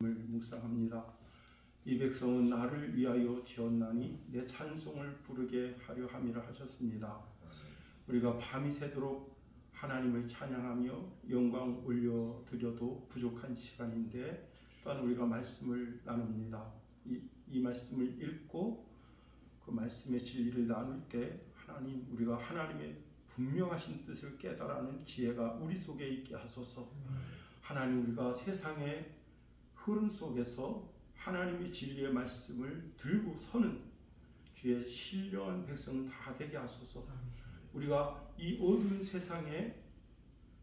묵상합니다. 이 백성은 나를 위하여 지었나니 내 찬송을 부르게 하려 함이라 하셨습니다. 우리가 밤이 새도록 하나님을 찬양하며 영광 올려드려도 부족한 시간인데 또한 우리가 말씀을 나눕니다. 이 말씀을 읽고 그 말씀의 진리를 나눌 때 우리가 하나님의 분명하신 뜻을 깨달아는 지혜가 우리 속에 있게 하소서. 하나님, 우리가 세상의 흐름 속에서 하나님의 진리의 말씀을 들고 서는 주의 신령한 백성 다 되게 하소서. 우리가 이 어두운 세상에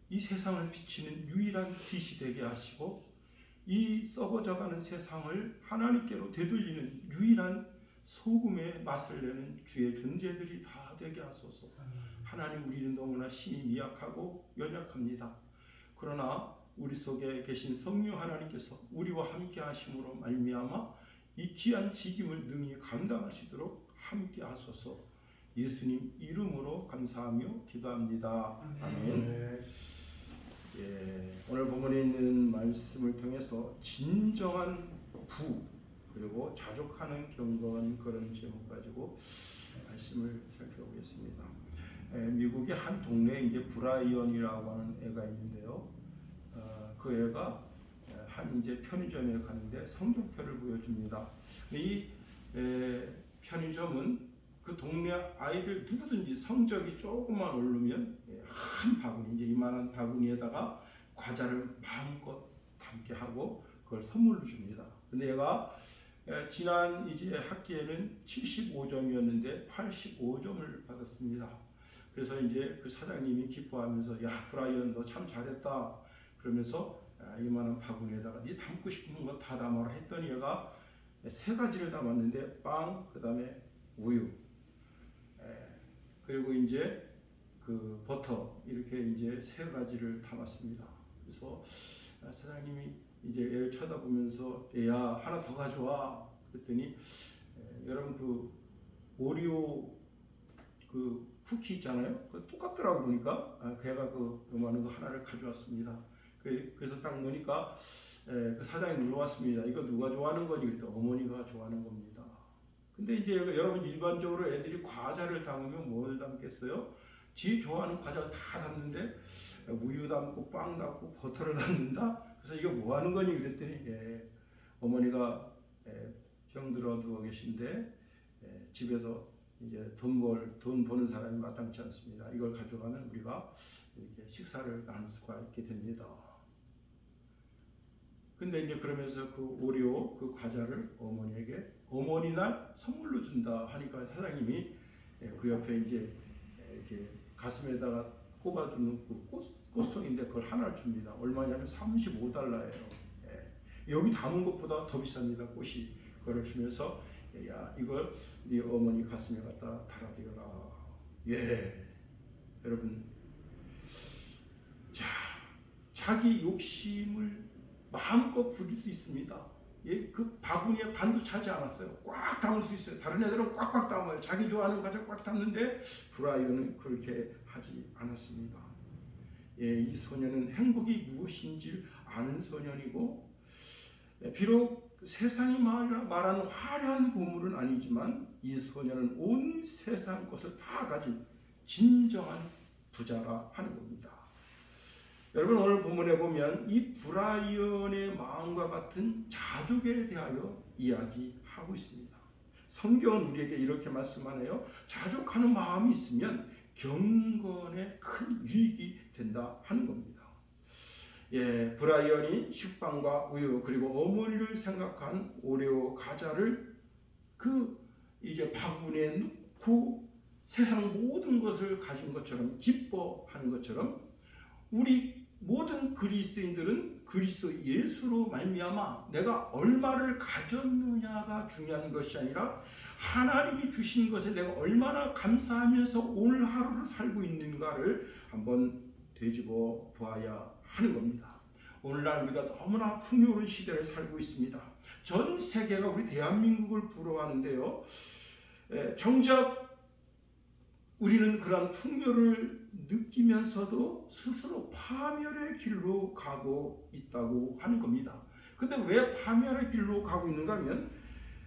이 세상을 비치는 유일한 빛이 되게 하시고 이 썩어져가는 세상을 하나님께로 되돌리는 유일한 소금의 맛을 내는 주의 존재들이 다 되게 하소서. 하나님, 우리는 너무나 심히 미약하고 연약합니다. 그러나 우리 속에 계신 성령 하나님께서 우리와 함께 하심으로 말미암아 이 귀한 직임을 능히 감당할 수 있도록 함께 하소서. 예수님 이름으로 감사하며 기도합니다. 아멘. 오늘 본문에 있는 말씀을 통해서 진정한 부 그리고 자족하는 경건, 그런 제목 가지고 말씀을 살펴보겠습니다. 미국의 한 동네에 이제 브라이언이라고 하는 애가 있는데요. 그 애가 한 이제 편의점에 가는데 성적표를 보여줍니다. 이 편의점은 그 동네 아이들 누구든지 성적이 조금만 오르면 한 바구니, 이제 이만한 바구니에다가 과자를 마음껏 담게 하고 그걸 선물로 줍니다. 근데 얘가 지난 이제 학기에는 75점이었는데 85점을 받았습니다. 그래서 이제 그 사장님이 기뻐하면서, 야, 브라이언 너 참 잘했다. 그러면서 이만한 바구니에다가 네 담고 싶은 거 다 담아라 했더니 얘가 세 가지를 담았는데 빵, 그 다음에 우유, 그리고 이제 그 버터, 이렇게 이제 세 가지를 담았습니다. 그래서 사장님이 이제 애를 쳐다보면서, 야, 하나 더 가져와. 그랬더니 여러분 그 오리오 그 쿠키 있잖아요. 그 똑같더라고 보니까. 걔가 그 요만한 거 하나를 가져왔습니다. 그래서 딱 보니까 그 사장이 물어봤습니다. 이거 누가 좋아하는 거니? 그랬더니 어머니가 좋아하는 겁니다. 근데 이제 여러분 일반적으로 애들이 과자를 담으면 뭘 담겠어요? 지 좋아하는 과자를 다 담는데 우유 담고 빵 담고 버터를 담는다? 그래서 이거 뭐 하는 거니? 그랬더니 어머니가 병들어 누워 계신데 집에서 이제 돈 버는 사람이 마땅치 않습니다. 이걸 가져가면 우리가 이렇게 식사를 나눌 수가 있게 됩니다. 근데 이제 그러면서 그 오리오 그 과자를 어머니에게 어머니날 선물로 준다 하니까 사장님이 그 옆에 이제 이렇게 가슴에다가 꼽아주는 그 꽃송인데 그걸 하나를 줍니다. 얼마냐면 $35예요. 여기 담은 것보다 더 비쌉니다. 꽃이. 그걸 주면서, 야, 이걸 네 어머니 가슴에 갖다 달아드려라. 여러분, 자, 자기 욕심을 마음껏 부릴 수 있습니다. 그 바구니에 반도 차지 않았어요. 꽉 담을 수 있어요. 다른 애들은 꽉꽉 담아요. 자기 좋아하는 과자 꽉 담는데 브라이언은 그렇게 하지 않았습니다. 이 소년은 행복이 무엇인지 아는 소년이고, 비록 세상이 말하는 화려한 보물은 아니지만 이 소년은 온 세상 것을 다 가진 진정한 부자라 하는 겁니다. 여러분, 오늘 본문에 보면 이 브라이언의 마음과 같은 자족에 대하여 이야기하고 있습니다. 성경은 우리에게 이렇게 말씀하네요. 자족하는 마음이 있으면 경건에 큰 유익이 된다 하는 겁니다. 브라이언이 식빵과 우유 그리고 어머니를 생각한 오레오 과자를 그 이제 바구니에 넣고 세상 모든 것을 가진 것처럼 기뻐하는 것처럼 우리 모든 그리스도인들은 그리스도 예수로 말미암아 내가 얼마를 가졌느냐가 중요한 것이 아니라 하나님이 주신 것에 내가 얼마나 감사하면서 오늘 하루를 살고 있는가를 한번 되짚어 보아야 하는 겁니다. 오늘날 우리가 너무나 풍요로운 시대를 살고 있습니다. 전 세계가 우리 대한민국을 부러워하는데요. 정작 우리는 그러한 풍요를 느끼면서도 스스로 파멸의 길로 가고 있다고 하는 겁니다. 근데 왜 파멸의 길로 가고 있는가 하면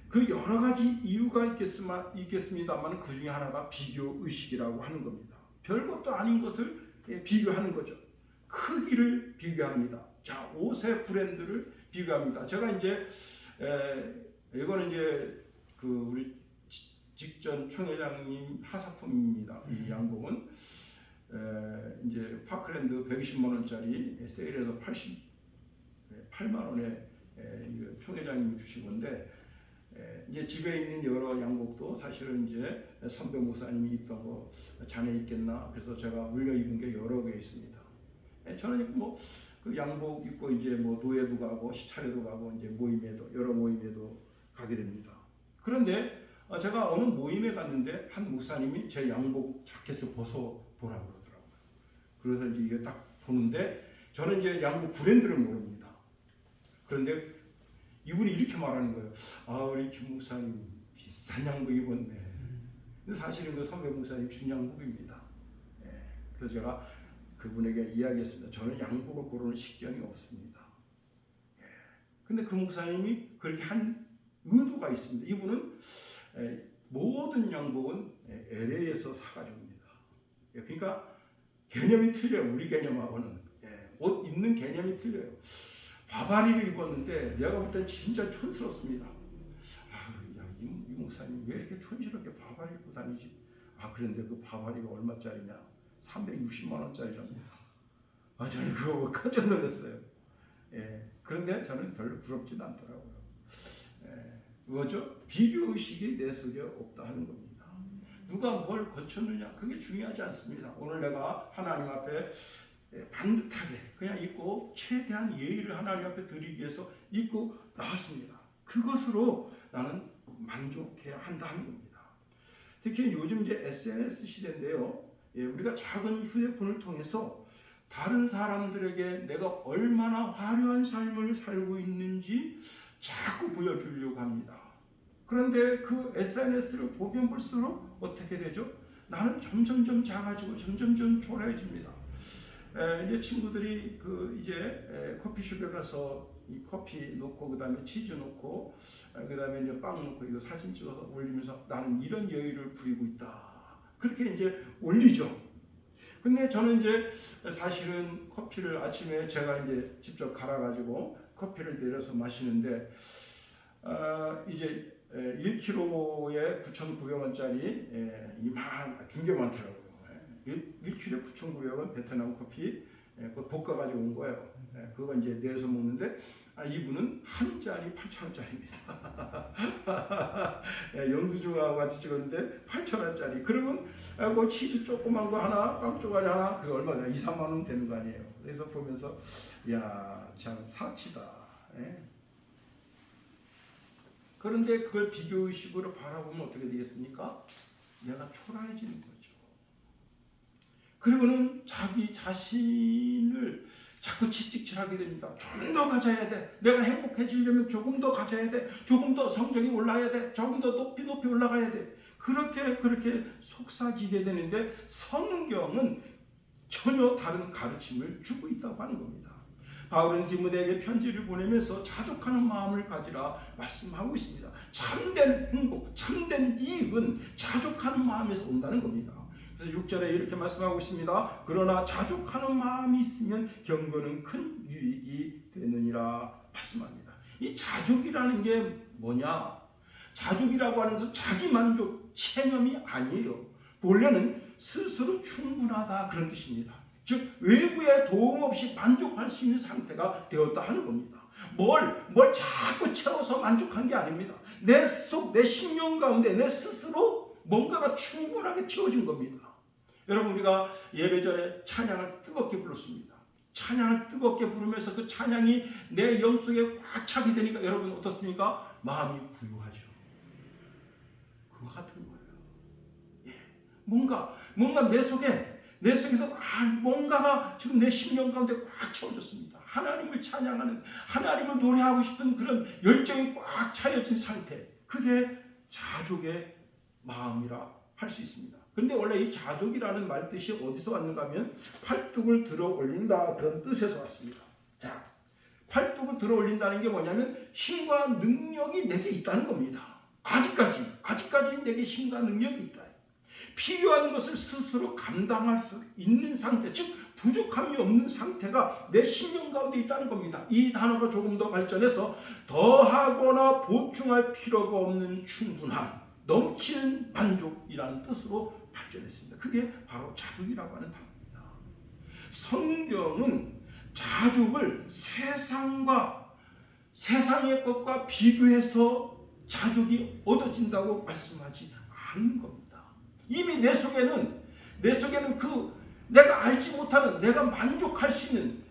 그 여러 가지 이유가 있겠습니다만 그 중에 하나가 비교 의식이라고 하는 겁니다. 별것도 아닌 것을 비교하는 거죠. 크기를 비교합니다. 자, 옷의 브랜드를 비교합니다. 제가 이제 이거는 이제 그 우리 직전 총회장님 하사품입니다. 이 양복은 이제 파크랜드 120만 원짜리 세일해서 88만 원에 총회장님이 주신 건데, 이제 집에 있는 여러 양복도 사실은 이제 선배 목사님이 입던 거 자네 입겠나, 그래서 제가 물려 입은 게 여러 개 있습니다. 저는 뭐 그 양복 입고 이제 뭐 노예도 가고 시찰에도 가고 이제 모임에도 여러 모임에도 가게 됩니다. 그런데 제가 어느 모임에 갔는데 한 목사님이 제 양복 자켓을 벗어 보라고 그러더라고요. 그래서 이제 이게 딱 보는데 저는 이제 양복 브랜드를 모릅니다. 그런데 이분이 이렇게 말하는 거예요. 아, 우리 김 목사님 비싼 양복 입었네. 근데 사실은 그 선배 목사님 준 양복입니다. 그래서 제가 그분에게 이야기했습니다. 저는 양복을 고르는 식견이 없습니다. 근데 그 목사님이 그렇게 한 의도가 있습니다. 이분은 모든 양복은 LA에서 사가집니다. 그러니까 개념이 틀려요. 우리 개념하고는. 옷 입는 개념이 틀려요. 바바리를 입었는데 내가 볼 때 진짜 촌스럽습니다. 이 목사님 왜 이렇게 촌스럽게 바바리 입고 다니지? 그런데 그 바바리가 얼마짜리냐? 360만 원짜리랍니다. 저는 그거 깜짝 놀랐어요. 그런데 저는 별로 부럽지는 않더라고요. 뭐죠? 비교 의식이 내 속에 없다 하는 겁니다. 누가 뭘 거쳤느냐 그게 중요하지 않습니다. 오늘 내가 하나님 앞에 반듯하게 그냥 입고 최대한 예의를 하나님 앞에 드리기 위해서 입고 나왔습니다. 그것으로 나는 만족해야 한다는 겁니다. 특히 요즘 이제 SNS 시대인데요. 우리가 작은 휴대폰을 통해서 다른 사람들에게 내가 얼마나 화려한 삶을 살고 있는지 자꾸 보여주려고 합니다. 그런데 그 SNS를 보면 볼수록 어떻게 되죠? 나는 점점점 작아지고 점점점 초라해집니다. 이제 친구들이 이제 커피숍에 가서 이 커피 놓고 그다음에 치즈 놓고 그다음에 이제 빵 놓고 이거 사진 찍어서 올리면서 나는 이런 여유를 부리고 있다. 그렇게 이제 올리죠. 근데 저는 이제 사실은 커피를 아침에 제가 이제 직접 갈아가지고 커피를 내려서 마시는데 이제 1kg에 9,900원짜리 굉장히 많더라고요. 1kg에 9,900원 베트남 커피 그거 볶아가지고 온 거예요. 그거 이제 내려서 먹는데 이분은 한 잔이 8,000원짜리입니다. 영수증하고 같이 찍었는데 8,000원짜리. 그러면 그 치즈 조그만 거 하나, 빵 쪼가리 하나, 그게 얼마냐? 2, 3만 원 되는 거 아니에요. 그래서 보면서 야, 참 사치다. 그런데 그걸 비교의식으로 바라보면 어떻게 되겠습니까? 내가 초라해지는 거죠. 그리고는 자기 자신을 자꾸 채찍질하게 됩니다. 좀 더 가져야 돼. 내가 행복해지려면 조금 더 가져야 돼. 조금 더 성적이 올라가야 돼. 조금 더 높이 올라가야 돼. 그렇게 속삭이게 되는데 성경은 전혀 다른 가르침을 주고 있다고 하는 겁니다. 바울은 디모데에게 편지를 보내면서 자족하는 마음을 가지라 말씀하고 있습니다. 참된 행복, 참된 이익은 자족하는 마음에서 온다는 겁니다. 그래서 6절에 이렇게 말씀하고 있습니다. 그러나 자족하는 마음이 있으면 경건은 큰 유익이 되느니라 말씀합니다. 이 자족이라는 게 뭐냐? 자족이라고 하는 것은 자기 만족, 체념이 아니에요. 본래는 스스로 충분하다 그런 뜻입니다. 즉 외부의 도움 없이 만족할 수 있는 상태가 되었다 하는 겁니다. 뭘 자꾸 채워서 만족한 게 아닙니다. 내 심령 가운데 내 스스로 뭔가가 충분하게 채워진 겁니다. 여러분 우리가 예배 전에 찬양을 뜨겁게 불렀습니다. 찬양을 뜨겁게 부르면서 그 찬양이 내 영 속에 꽉 차게 되니까 여러분 어떻습니까? 마음이 부유하죠. 그와 같은 거예요. 뭔가 내 속에서 뭔가가 지금 내 심령 가운데 꽉 채워졌습니다. 하나님을 찬양하는, 하나님을 노래하고 싶은 그런 열정이 꽉 차려진 상태. 그게 자족의 마음이라 할 수 있습니다. 그런데 원래 이 자족이라는 말 뜻이 어디서 왔는가 하면 팔뚝을 들어 올린다 그런 뜻에서 왔습니다. 자, 팔뚝을 들어 올린다는 게 뭐냐면 힘과 능력이 내게 있다는 겁니다. 아직까지 내게 힘과 능력이 있다. 필요한 것을 스스로 감당할 수 있는 상태, 즉 부족함이 없는 상태가 내 심령 가운데 있다는 겁니다. 이 단어가 조금 더 발전해서 더하거나 보충할 필요가 없는 충분함, 넘치는 만족이라는 뜻으로 발전했습니다. 그게 바로 자족이라고 하는 단어입니다. 성경은 자족을 세상의 것과 비교해서 자족이 얻어진다고 말씀하지 않는 겁니다. 이미 내 속에는 그 내가 알지 못하는, 내가 만족할 수 있는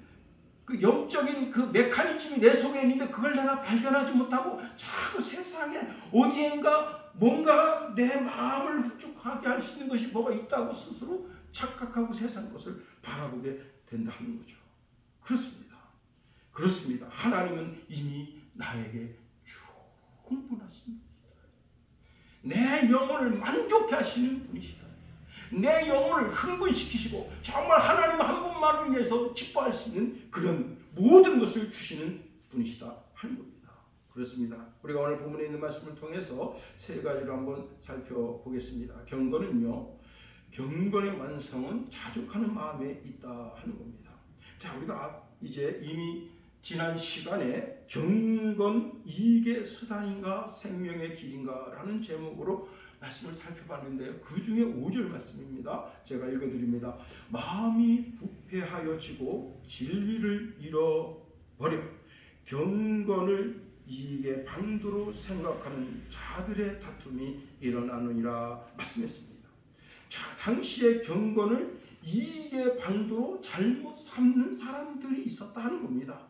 그 영적인 그 메커니즘이 내 속에 있는데 그걸 내가 발견하지 못하고 자꾸 세상에 어디엔가 뭔가 내 마음을 흡족하게 할 수 있는 것이 뭐가 있다고 스스로 착각하고 세상 것을 바라보게 된다는 거죠. 그렇습니다. 하나님은 이미 나에게 충분하십니다. 내 영혼을 만족해 하시는 분이시다. 내 영혼을 흥분시키시고 정말 하나님 한 분만을 위해서 기뻐할 수 있는 그런 모든 것을 주시는 분이시다 하는 겁니다. 그렇습니다. 우리가 오늘 본문에 있는 말씀을 통해서 세 가지로 한번 살펴보겠습니다. 경건의 완성은 자족하는 마음에 있다 하는 겁니다. 자, 우리가 이제 이미 지난 시간에 경건 이익의 수단인가 생명의 길인가 라는 제목으로 말씀을 살펴봤는데요. 그 중에 5절 말씀입니다. 제가 읽어드립니다. 마음이 부패하여지고 진리를 잃어버려 경건을 이익의 방도로 생각하는 자들의 다툼이 일어나느니라 말씀했습니다. 자, 당시의 경건을 이익의 방도로 잘못 삼는 사람들이 있었다 하는 겁니다.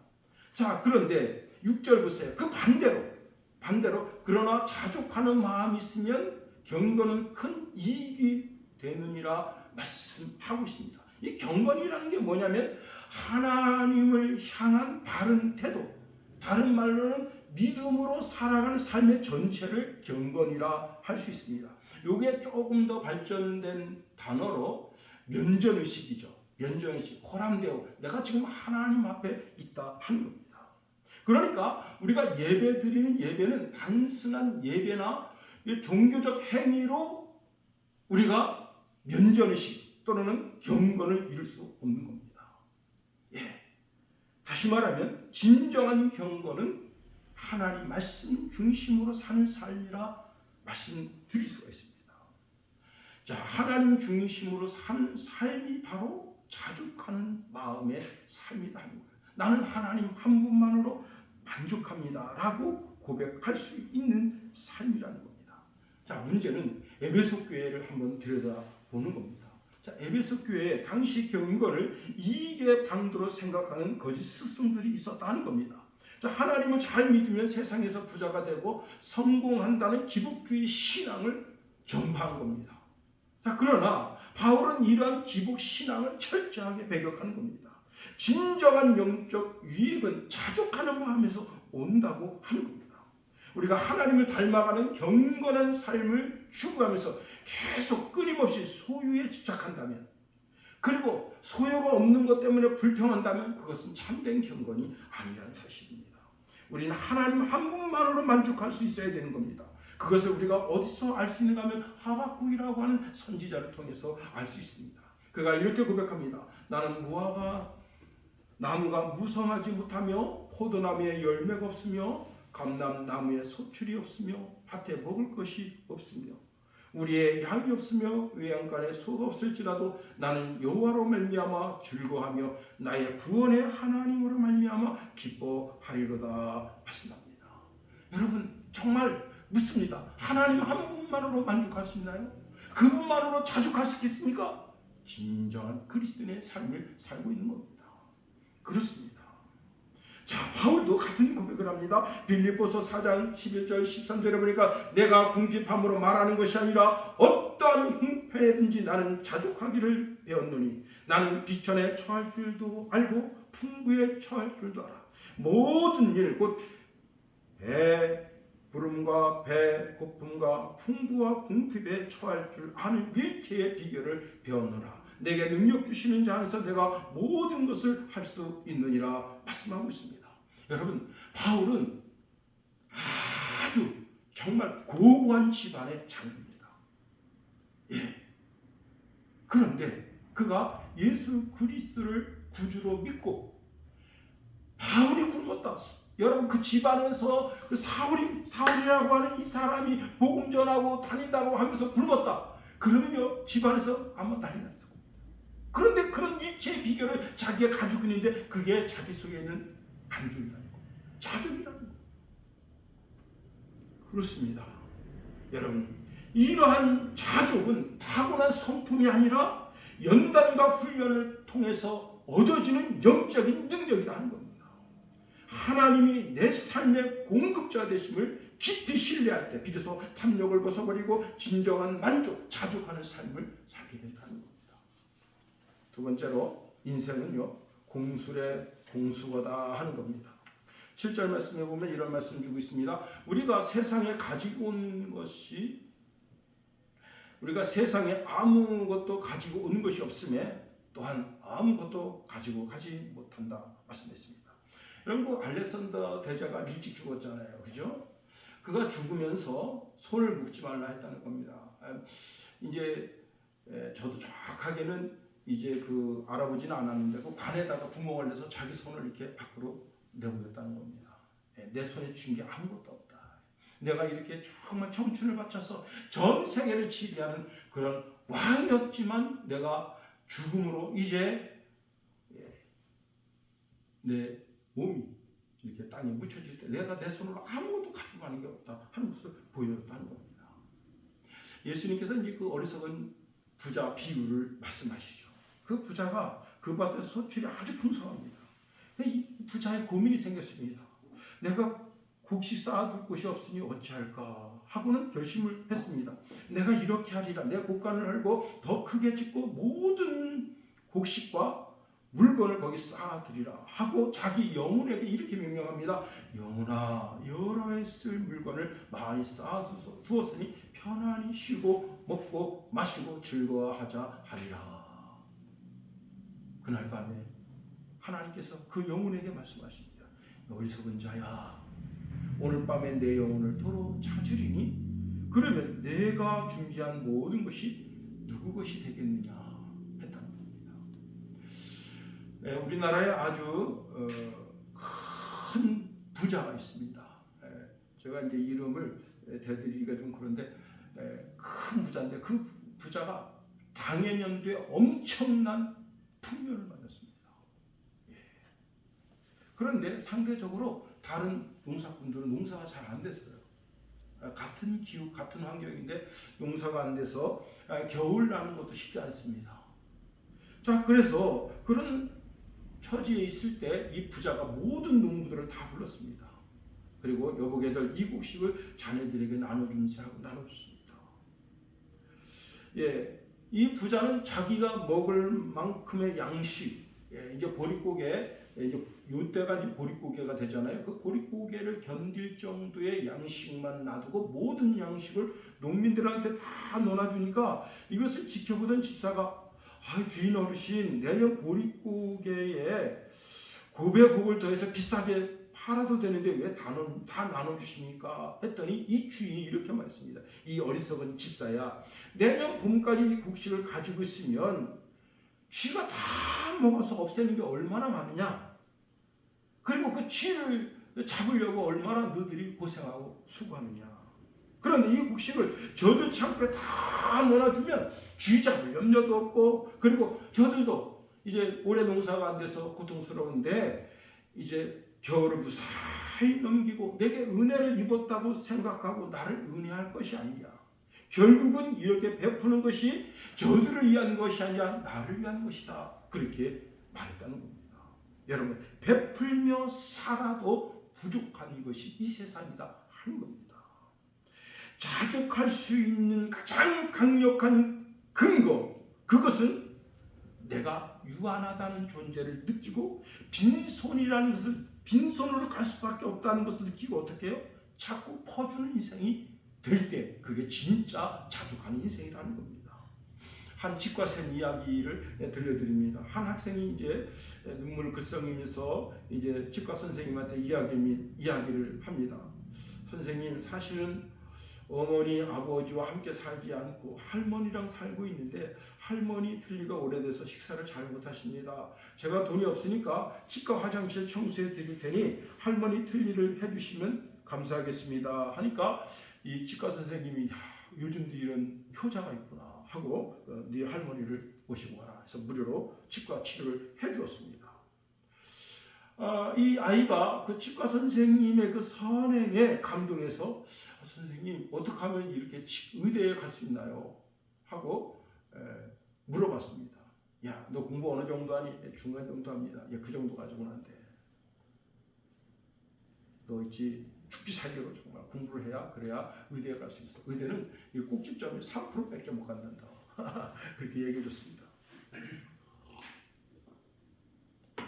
자, 그런데 6절 보세요. 그 반대로 그러나 자족하는 마음이 있으면 경건은 큰 이익이 되느니라 말씀하고 있습니다. 이 경건이라는 게 뭐냐면 하나님을 향한 바른 태도, 다른 말로는 믿음으로 살아가는 삶의 전체를 경건이라 할 수 있습니다. 이게 조금 더 발전된 단어로 면전의식이죠. 면전의식, 호람되어 내가 지금 하나님 앞에 있다 하는 겁니다. 그러니까 우리가 예배 드리는 예배는 단순한 예배나 종교적 행위로 우리가 면전의식 또는 경건을 이룰 수 없는 겁니다. 다시 말하면 진정한 경건은 하나님 말씀 중심으로 사는 삶이라 말씀드릴 수가 있습니다. 자, 하나님 중심으로 사는 삶이 바로 자족하는 마음의 삶이다 하는 거예요. 나는 하나님 한 분만으로 만족합니다 라고 고백할 수 있는 삶이라는 겁니다. 자, 문제는 에베소 교회를 한번 들여다보는 겁니다. 자, 에베소 교회에 당시 경건을 이익의 방도로 생각하는 거짓 스승들이 있었다는 겁니다. 자, 하나님을 잘 믿으면 세상에서 부자가 되고 성공한다는 기복주의 신앙을 전파한 겁니다. 자, 그러나 바울은 이러한 기복 신앙을 철저하게 배격하는 겁니다. 진정한 영적 유익은 자족하는 마음에서 온다고 하는 겁니다. 우리가 하나님을 닮아가는 경건한 삶을 추구하면서 계속 끊임없이 소유에 집착한다면, 그리고 소유가 없는 것 때문에 불평한다면 그것은 참된 경건이 아니라는 사실입니다. 우리는 하나님 한 분만으로 만족할 수 있어야 되는 겁니다. 그것을 우리가 어디서 알 수 있는가 하면 하박국이라고 하는 선지자를 통해서 알 수 있습니다. 그가 이렇게 고백합니다. 나는 나무가 무성하지 못하며 포도나무에 열매가 없으며 감람나무에 소출이 없으며 밭에 먹을 것이 없으며 우리의 양이 없으며 외양간에 소가 없을지라도 나는 여호와로 말미암아 즐거하며 나의 구원의 하나님으로 말미암아 기뻐하리로다 말씀합니다. 여러분 정말 묻습니다. 하나님 한 분만으로 만족할 수 있나요? 그분만으로 자족할 수 있겠습니까? 진정한 그리스도인의 삶을 살고 있는 겁니다. 그렇습니다. 자, 바울도 같은 고백을 합니다. 빌립보서 4장 11절 13절에 보니까 내가 궁핍함으로 말하는 것이 아니라 어떠한 형편에든지 나는 자족하기를 배웠노니 나는 비천에 처할 줄도 알고 풍부에 처할 줄도 알아. 모든 일 곧 부름과 배고픔과 풍부와 궁핍에 처할 줄 아는 일체의 비결을 배웠노라. 내게 능력 주시는 자 안에서 내가 모든 것을 할 수 있느니라 말씀하고 있습니다. 여러분, 바울은 아주 정말 고고한 집안의 자녀입니다. 예. 그런데 그가 예수 그리스도를 구주로 믿고 바울이 굶었다. 여러분, 그 집안에서 그 사울이라고 하는 이 사람이 복음 전하고 다닌다고 하면서 굶었다. 그러면요, 집안에서 아마 난리 났을 겁니다. 그런데 그런 일체의 비결을 자기가 가지고 있는데 그게 자기 속에 있는 간절이라는 거, 자족이라는 거. 그렇습니다. 여러분, 이러한 자족은 타고난 성품이 아니라 연단과 훈련을 통해서 얻어지는 영적인 능력이라는 겁니다. 하나님이 내 삶의 공급자 되심을 깊이 신뢰할 때 비로소 탐욕을 벗어버리고 진정한 만족, 자족하는 삶을 살게 된다는 겁니다. 두 번째로 인생은요, 공술의 공수거다 하는 겁니다. 7절 말씀에 보면 이런 말씀 주고 있습니다. 우리가 세상에 아무것도 가지고 온 것이 없음에 또한 아무것도 가지고 가지 못한다 말씀했습니다. 여러분, 알렉산더 대제가 일찍 죽었잖아요. 그죠? 그가 죽으면서 손을 묶지 말라 했다는 겁니다. 이제 저도 정확하게는 이제 그 알아보지는 않았는데 그 관에다가 구멍을 내서 자기 손을 이렇게 밖으로 내보냈다는 겁니다. 내 손에 쥔 게 아무것도 없다. 내가 이렇게 정말 청춘을 바쳐서 전 세계를 지배하는 그런 왕이었지만 내가 죽음으로 이제 내 몸이 이렇게 땅에 묻혀질 때 내가 내 손으로 아무것도 가지고 가는 게 없다 하는 것을 보여줬다는 겁니다. 예수님께서 이제 그 어리석은 부자 비유를 말씀하시죠. 그 부자가 그 밭에서 소출이 아주 풍성합니다. 이 부자의 고민이 생겼습니다. 내가 곡식 쌓아둘 곳이 없으니 어찌할까 하고는 결심을 했습니다. 내가 이렇게 하리라. 내 곡간을 헐고 더 크게 짓고 모든 곡식과 물건을 거기 쌓아두리라 하고 자기 영혼에게 이렇게 명령합니다. 영혼아, 여러 해 쓸 물건을 많이 쌓아두었으니 편안히 쉬고 먹고 마시고 즐거워하자 하리라. 그날 밤에 하나님께서 그 영혼에게 말씀하십니다. 어리석은 자야, 오늘 밤에 내 영혼을 도로 찾으리니 그러면 내가 준비한 모든 것이 누구 것이 되겠느냐 했다는 겁니다. 우리나라에 아주 큰 부자가 있습니다. 제가 이제 이름을 대드리기가 좀 그런데 큰 부자인데 그 부자가 당해년도에 엄청난 풍요를 만났습니다. 그런데 상대적으로 다른 농사꾼들은 농사가 잘 안 됐어요. 같은 기후, 같은 환경인데 농사가 안 돼서 겨울 나는 것도 쉽지 않습니다. 자, 그래서 그런 처지에 있을 때 이 부자가 모든 농부들을 다 불렀습니다. 그리고 여보게들 이 곡식을 자네들에게 나눠준세 하고 나눠줬습니다. 이 부자는 자기가 먹을 만큼의 양식, 이제 보릿고개, 이제 요때가 이제 보릿고개가 되잖아요. 그 보릿고개를 견딜 정도의 양식만 놔두고 모든 양식을 농민들한테 다 나눠주니까 이것을 지켜보던 집사가 주인 어르신, 내년 보릿고개에 곱에 곱을 더해서 비싸게 팔아도 되는데 왜 다 나눠주십니까? 했더니 이 주인이 이렇게 말했습니다. 이 어리석은 집사야, 내년 봄까지 이 곡식을 가지고 있으면 쥐가 다 먹어서 없애는 게 얼마나 많으냐? 그리고 그 쥐를 잡으려고 얼마나 너희들이 고생하고 수고하느냐? 그런데 이 곡식을 저들 창고에 다 넣어주면 쥐 잡을 염려도 없고, 그리고 저들도 이제 올해 농사가 안 돼서 고통스러운데 이제 겨울을 무사히 넘기고 내게 은혜를 입었다고 생각하고 나를 은혜할 것이 아니냐. 결국은 이렇게 베푸는 것이 저들을 위한 것이 아니라 나를 위한 것이다. 그렇게 말했다는 겁니다. 여러분, 베풀며 살아도 부족한 것이 이 세상이다 하는 겁니다. 자족할 수 있는 가장 강력한 근거, 그것은 내가 유한하다는 존재를 느끼고 빈손이라는 것을, 빈손으로 갈 수밖에 없다는 것을 느끼고 어떻게 해요? 자꾸 퍼주는 인생이 될 때 그게 진짜 자족하는 인생이라는 겁니다. 한 치과쌤 이야기를 들려드립니다. 한 학생이 이제 눈물을 글썽이면서 이제 치과 선생님한테 이야기를 합니다. 선생님, 사실은 어머니, 아버지와 함께 살지 않고 할머니랑 살고 있는데 할머니 틀니가 오래돼서 식사를 잘 못하십니다. 제가 돈이 없으니까 치과 화장실 청소해 드릴 테니 할머니 틀니를 해주시면 감사하겠습니다. 하니까 이 치과 선생님이 요즘도 이런 효자가 있구나 하고 네 할머니를 모시고 와라 해서 무료로 치과 치료를 해주었습니다. 이 아이가 그 치과 선생님의 그 선행에 감동해서 선생님, 어떻게 하면 이렇게 의대에 갈 수 있나요? 하고 물어봤습니다. 야, 너 공부 어느 정도 하니? 중간 정도 합니다. 야, 그 정도 가지고는 안 돼. 너 있지, 죽기 살기로 정말 공부를 해야, 그래야 의대에 갈 수 있어. 의대는 이 꼭지점이 3%밖에 못 간단다. 그렇게 얘기해 줬습니다.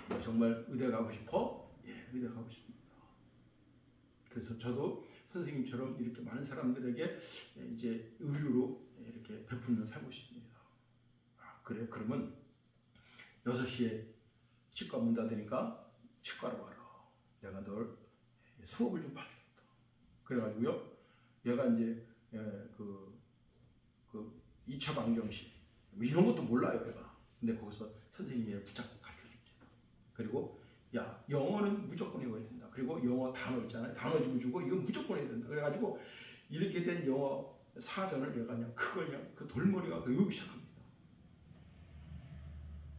너 정말 의대 가고 싶어? 예, 의대 가고 싶습니다. 그래서 저도 선생님처럼 이렇게 많은 사람들에게 이제 의료로 이렇게 베풀며 살고 싶습니다. 그래? 그러면 6시에 치과 문 닫으니까 치과로 가라. 내가 널 수업을 좀 봐주겠다. 그래가지고요, 얘가 이제 그 2차 방정식 이런 것도 몰라요, 얘가. 근데 거기서 선생님이 붙잡고 가르쳐줍니다. 그리고 야, 영어는 무조건 외워야 된다. 그리고 영어 단어 있잖아요. 단어 주고 이건 무조건 해야 된다. 그래가지고 이렇게 된 영어 사전을 얘가 그냥 그걸 그 돌머리가 외우기 시작합니다.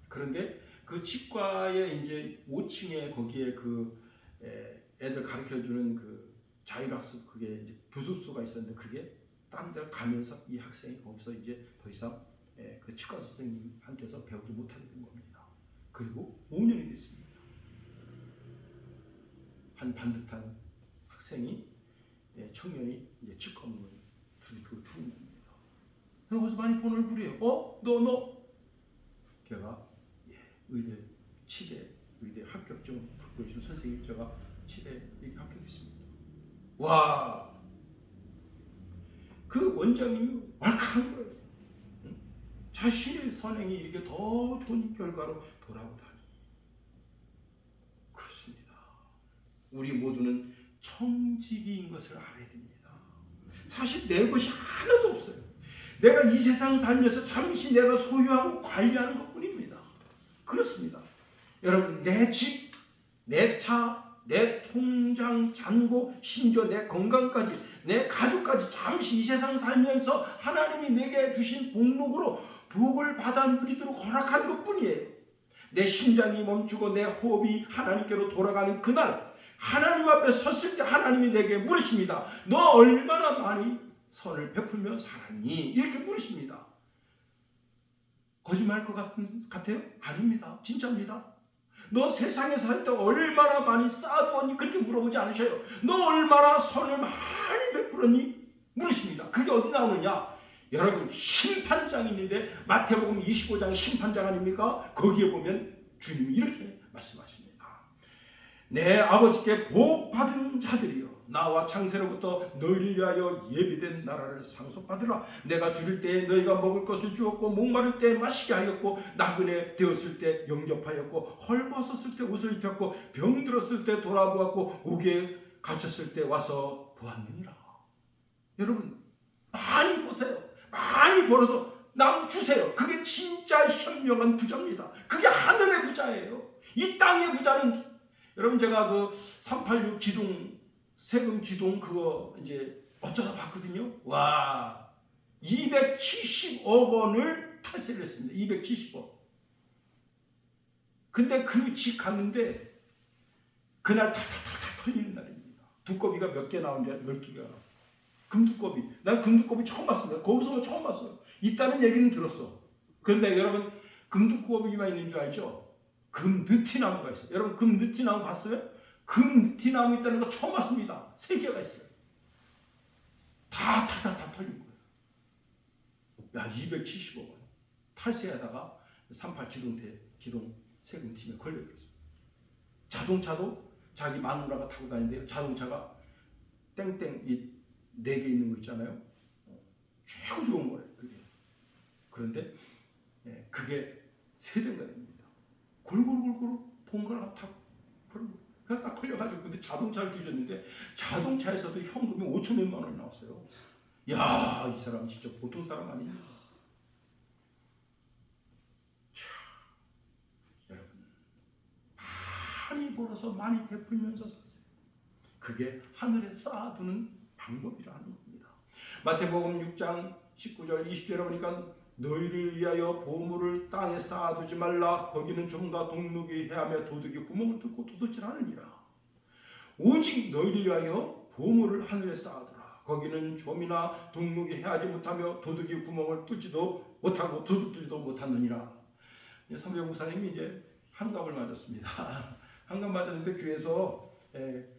그런데 그 치과에 이제 5층에 거기에 그 애들 가르쳐주는 그 자율학습 그게 이제 교습소가 있었는데 그게 딴 데 가면서 이 학생이 거기서 이제 더 이상 그 치과 선생님한테서 배우지 못하게 된 겁니다. 그리고 5년이 됐습니다. 한 반듯한 학생이 청년이 이제 치과 문을 두드리는 겁니다. 거기서 많이 본 얼굴이에요. 너 걔가 의대 치대 의대 합격증 받고 계신 선생님, 제가 치대 이렇게 합격했습니다. 와, 그 원장님이 왈칵한 거예요. 자신의 선행이 이렇게 더 좋은 결과로 돌아오다니. 그렇습니다. 우리 모두는 청지기인 것을 알아야 됩니다. 사실 내 것이 하나도 없어요. 내가 이 세상 살면서 잠시 내가 소유하고 관리하는 것뿐입니다. 그렇습니다. 여러분, 내 집, 내 차, 내 통장, 잔고, 심지어 내 건강까지, 내 가족까지 잠시 이 세상 살면서 하나님이 내게 주신 복록으로 복을 받아 누리도록 허락한 것뿐이에요. 내 심장이 멈추고 내 호흡이 하나님께로 돌아가는 그날, 하나님 앞에 섰을 때 하나님이 내게 물으십니다. 너 얼마나 많이 선을 베풀며 살았니? 이렇게 물으십니다. 거짓말할 것 같아요? 아닙니다. 진짜입니다. 너 세상에 살 때 얼마나 많이 쌓아두었니? 그렇게 물어보지 않으셔요. 너 얼마나 선을 많이 베풀었니? 물으십니다. 그게 어디 나오느냐? 여러분, 심판장이 있는데 마태복음 25장 심판장 아닙니까? 거기에 보면 주님이 이렇게 말씀하십니다. 내 아버지께 복 받은 자들이여, 나와 창세로부터 너희를 위하여 예비된 나라를 상속받으라. 내가 줄일 때에 너희가 먹을 것을 주었고, 목마를 때에 마시게 하였고, 나그네 되었을 때 영접하였고, 헐벗었을 때 옷을 입혔고, 병들었을 때 돌아보았고, 옥에 갇혔을 때 와서 보았느니라. 여러분, 많이 보세요. 많이 벌어서 남 주세요. 그게 진짜 현명한 부자입니다. 그게 하늘의 부자예요. 이 땅의 부자는, 여러분, 제가 그 386 기둥 세금 기둥 그거 이제 어쩌다 봤거든요. 와, 270억 원을 탈세를 했습니다. 270억. 근데 그 집 갔는데 그날 탁탁탁탁 털리는 날입니다. 두꺼비가 몇 개 나온지 12개가 나왔어요. 금두꺼비. 난 금두꺼비 처음 봤습니다. 거기서 처음 봤어요. 있다는 얘기는 들었어. 그런데 여러분, 금두꺼비만 있는 줄 알죠? 금느티나무가 있어요. 여러분, 금느티나무 봤어요? 금느티나무 있다는 거 처음 봤습니다. 3개가 있어요. 다 털린 거예요. 야, 270억 원. 탈세하다가 38 기동 세금팀에 걸려들었어요. 자동차도 자기 마누라가 타고 다니는데요. 자동차가 땡땡 이 4개 있는 거 있잖아요. 최고 좋은 거예요. 그게. 그런데 예, 그게 세대입니다. 골고루 번갈아 다 그냥 딱 걸려가지고 근데 자동차를 뒤졌는데 자동차에서도 현금이 5천만 원이 나왔어요. 야, 이 사람 진짜 보통 사람 아닙니다. 자, 여러분 많이 벌어서 많이 베풀면서 사세요. 그게 하늘에 쌓아두는 방법이라는 겁니다. 마태복음 6장 19절 20절에 보니까 너희를 위하여 보물을 땅에 쌓아두지 말라. 거기는 좀과 동록이 해하며 도둑이 구멍을 뚫고 도둑질하느니라. 오직 너희를 위하여 보물을 하늘에 쌓아두라. 거기는 좀이나 동록이 해하지 못하며 도둑이 구멍을 뚫지도 못하고 도둑질도 못하느니라. 선배 목사님이 이제 환갑을 맞았습니다. 환갑 맞았는데 교회에서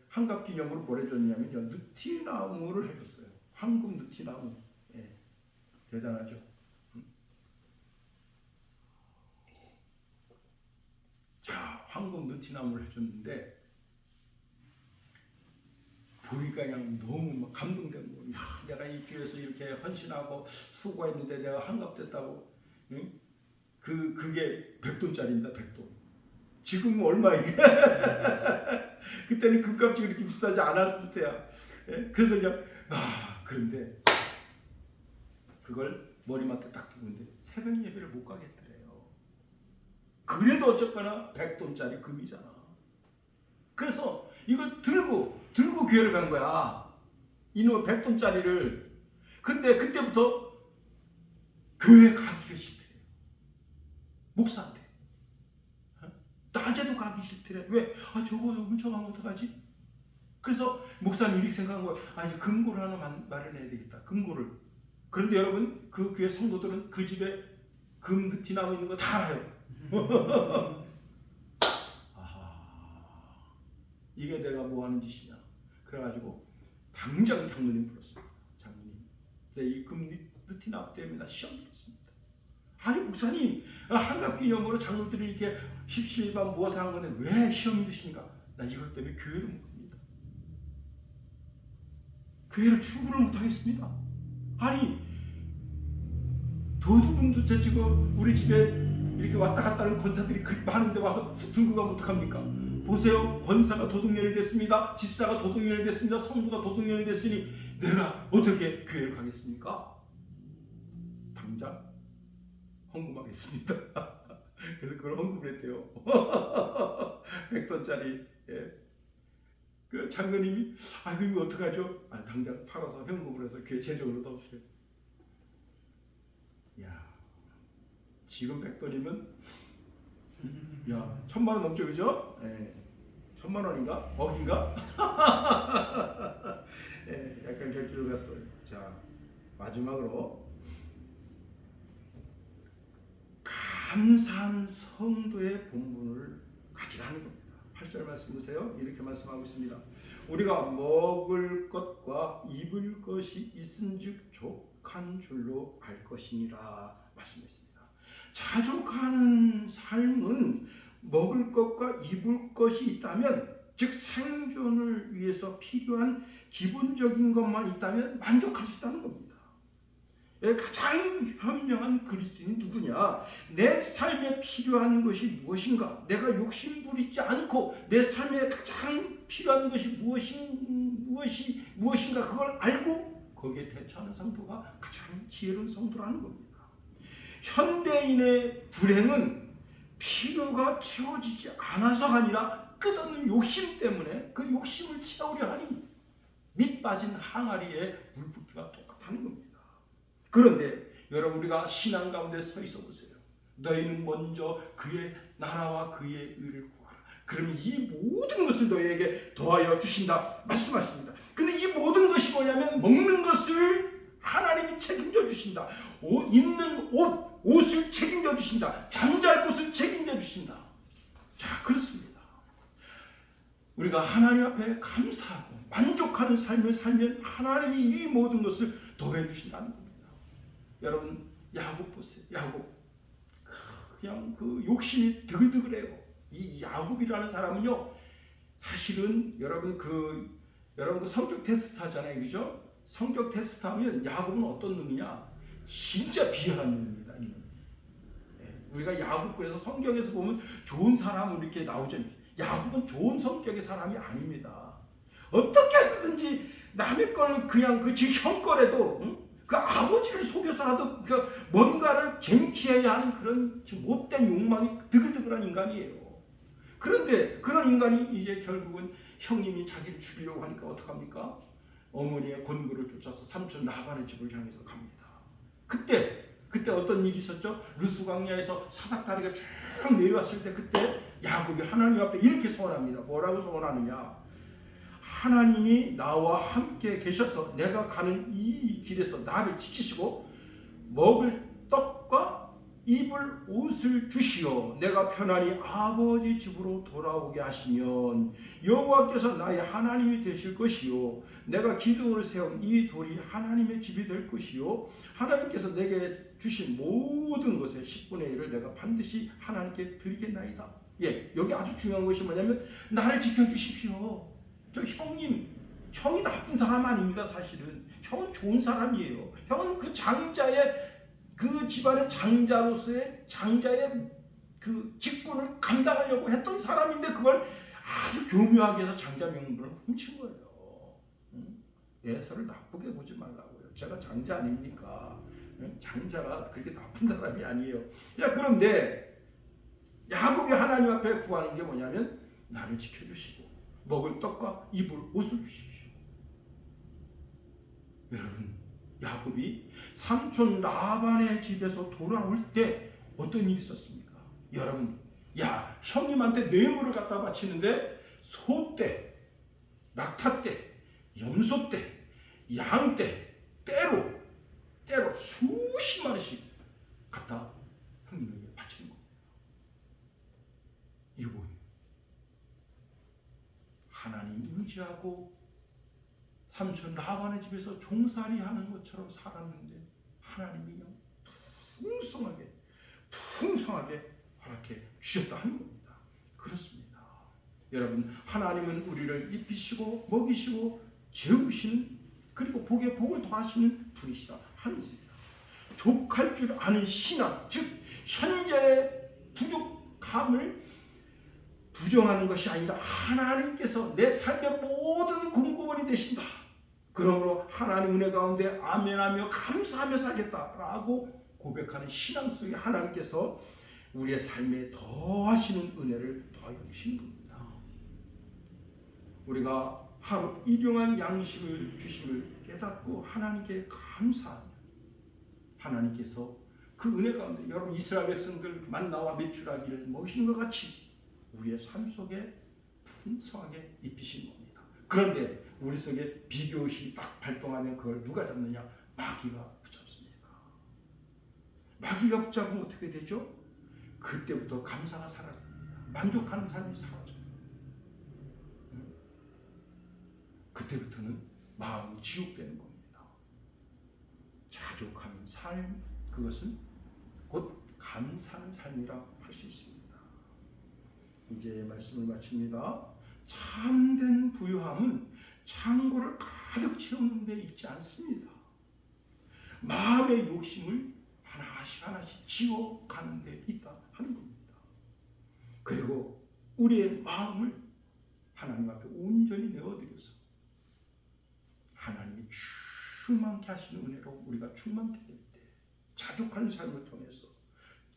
환갑 기념으로 뭘 해줬냐면요, 느티나무를 해줬어요. 황금 느티나무. 대단하죠. 자, 황금 느티나무를 해줬는데 보니까 그냥 너무 막 감동된 거예요. 야, 내가 이 교회에서 이렇게 헌신하고 수고했는데 내가 환갑됐다고. 응? 그게 100돈짜리입니다. 100돈. 지금은 얼마 이게? 그때는 금값이 그렇게 비싸지 않았을 때야. 그래서 그냥 그런데 그걸 머리맡에 딱 두고 있는데 새벽 예배를 못 가겠더래요. 그래도 어쨌거나 100돈짜리 금이잖아. 그래서 이걸 들고 교회를 간 거야. 이놈 100돈짜리를. 근데 그때부터 교회 가기가 싫더래요. 목사한테. 낮에도 가기 싫더래. 왜? 저거 훔쳐가면 어떡하지? 그래서 목사님 이렇게 생각한 거야. 이제 금고를 하나 마련해야 되겠다. 금고를. 그런데 여러분, 그 교회 성도들은 그 집에 금 느티나무 있는 거 다 알아요. 이게 내가 뭐 하는 짓이냐. 그래가지고 당장 장로님 불렀습니다. 장로님, 내 이 금 느티나무 때문에 나 시험 들었습니다. 아니 목사님, 한갑기념으로 장로들이 이렇게 십시일반 모아서 한 건데 왜 시험이 드십니까? 나 이것 때문에 교회를 못 갑니다. 교회를 출근을 못 하겠습니다. 아니 도둑은 도대체 지금 우리 집에 이렇게 왔다 갔다 하는 권사들이 그렇게 많은데 와서 들고 가면 어떡합니까? 보세요. 권사가 도둑년이 됐습니다. 집사가 도둑년이 됐습니다. 성부가 도둑년이 됐으니 내가 어떻게 교회를 가겠습니까? 당장 헌금하겠습니다. 그래서 그걸 헌금을 했대요. 100돈짜리. 그 장로님이 이거 어떡하죠? 당장 팔아서 현금을 해서 교회 재정으로 넣었어요. 야, 지금 100돈이면 1000만 원 넘죠, 그죠? 1000만 원인가? 억인가? 약간 곁길로 갔어요. 자, 마지막으로 감사한 성도의 본분을 가지라는 겁니다. 8절 말씀 보세요. 이렇게 말씀하고 있습니다. 우리가 먹을 것과 입을 것이 있은즉 족한 줄로 알 것이니라 말씀했습니다. 자족하는 삶은 먹을 것과 입을 것이 있다면, 즉 생존을 위해서 필요한 기본적인 것만 있다면 만족할 수 있다는 겁니다. 가장 현명한 그리스도인이 누구냐? 내 삶에 필요한 것이 무엇인가? 내가 욕심 부리지 않고 내 삶에 가장 필요한 것이 무엇인가 그걸 알고 거기에 대처하는 성도가 가장 지혜로운 성도라는 겁니다. 현대인의 불행은 필요가 채워지지 않아서가 아니라 끝없는 욕심 때문에 그 욕심을 채우려 하니 밑 빠진 항아리에 물붓기가 똑같다는 겁니다. 그런데 여러분, 우리가 신앙 가운데 서 있어 보세요. 너희는 먼저 그의 나라와 그의 의를 구하라. 그러면 이 모든 것을 너희에게 더하여 주신다 말씀하십니다. 근데 이 모든 것이 뭐냐면 먹는 것을 하나님이 책임져 주신다. 입는 옷을 책임져 주신다. 잠잘 곳을 책임져 주신다. 자, 그렇습니다. 우리가 하나님 앞에 감사하고 만족하는 삶을 살면 하나님이 이 모든 것을 더해 주신다는 겁니다. 여러분, 야곱 보세요. 야곱, 그냥 그 욕심이 드글드글해요. 이 야곱이라는 사람은요, 사실은 여러분 그 성격 테스트 하잖아요, 그죠? 성격 테스트 하면 야곱은 어떤 놈이냐? 진짜 비열한 놈입니다. 우리가 야곱에서 성경에서 보면 좋은 사람은 이렇게 나오죠. 야곱은 좋은 성격의 사람이 아닙니다. 어떻게 해서든지 남의 걸 그냥 형 거라도 그 아버지를 속여서라도 그 뭔가를 쟁취해야 하는 그런 못된 욕망이 드글드글한 인간이에요. 그런데 그런 인간이 이제 결국은 형님이 자기를 죽이려고 하니까 어떡합니까? 어머니의 권고를 쫓아서 삼촌 라반의 집을 향해서 갑니다. 그때 어떤 일이 있었죠? 루스 광야에서 사닥다리가 쭉 내려왔을 때 그때 야곱이 하나님 앞에 이렇게 소원합니다. 뭐라고 소원하느냐? 하나님이 나와 함께 계셔서 내가 가는 이 길에서 나를 지키시고 먹을 떡과 입을 옷을 주시어 내가 편안히 아버지 집으로 돌아오게 하시면 여호와께서 나의 하나님이 되실 것이요 내가 기둥을 세운 이 돌이 하나님의 집이 될 것이요 하나님께서 내게 주신 모든 것의 10분의 1을 내가 반드시 하나님께 드리겠나이다. 여기 아주 중요한 것이 뭐냐면 나를 지켜주십시오. 저 형이 나쁜 사람 아닙니다. 사실은 형은 좋은 사람이에요. 형은 그 장자의 그 집안의 장자로서의 장자의 그 직분을 감당하려고 했던 사람인데 그걸 아주 교묘하게 해서 장자 명분을 훔친 거예요. 예서를 나쁘게 보지 말라고요. 제가 장자 아닙니까? 장자가 그렇게 나쁜 사람이 아니에요. 그런데 야곱이 하나님 앞에 구하는 게 뭐냐면 나를 지켜주시고 먹을 떡과 입을 옷을 주십시오. 여러분, 야곱이 삼촌 라반의 집에서 돌아올 때 어떤 일이 있었습니까? 여러분, 형님한테 뇌물을 갖다 바치는데 소떼, 낙타떼, 염소떼, 양떼, 때로 수십 마리씩 갖다 형님에게 바치는 겁니다. 이거 뭐예요? 하나님 의지하고 삼촌 라반의 집에서 종살이 하는 것처럼 살았는데 하나님이 그냥 풍성하게 허락해 주셨다 하는 겁니다. 그렇습니다. 여러분, 하나님은 우리를 입히시고 먹이시고 재우시는 그리고 복에 복을 더하시는 분이시다 하는 것입니다. 족할 줄 아는 신앙, 즉 현재의 부족함을 부정하는 것이 아니라 하나님께서 내 삶의 모든 공급원이 되신다. 그러므로 하나님 은혜 가운데 아멘하며 감사하며 살겠다라고 고백하는 신앙 속에 하나님께서 우리의 삶에 더하시는 은혜를 더하여 주신 겁니다. 우리가 하루 일용할 양식을 주심을 깨닫고 하나님께 감사하며 하나님께서 그 은혜 가운데 여러분 이스라엘 백성들 만나와 메추라기를 먹이신 것 같이 우리의 삶 속에 풍성하게 입히신 겁니다. 그런데 우리 속에 비교의식이 딱 발동하면 그걸 누가 잡느냐? 마귀가 붙잡습니다. 마귀가 붙잡으면 어떻게 되죠? 그때부터 감사가 사라집니다. 만족하는 삶이 사라져요. 그때부터는 마음이 지옥되는 겁니다. 자족하는 삶, 그것은 곧 감사하는 삶이라 할 수 있습니다. 이제 말씀을 마칩니다. 참된 부유함은 창고를 가득 채우는 데 있지 않습니다. 마음의 욕심을 하나씩 지워가는 데 있다 하는 겁니다. 그리고 우리의 마음을 하나님 앞에 온전히 내어드려서 하나님이 충만케 하시는 은혜로 우리가 충만케 될 때 자족하는 삶을 통해서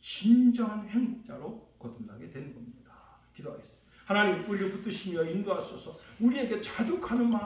진정한 행복자로 거듭나게 되는 겁니다. 기도하겠습니다. 하나님, 우리를 붙드시며 인도하소서. 우리에게 자족하는 마음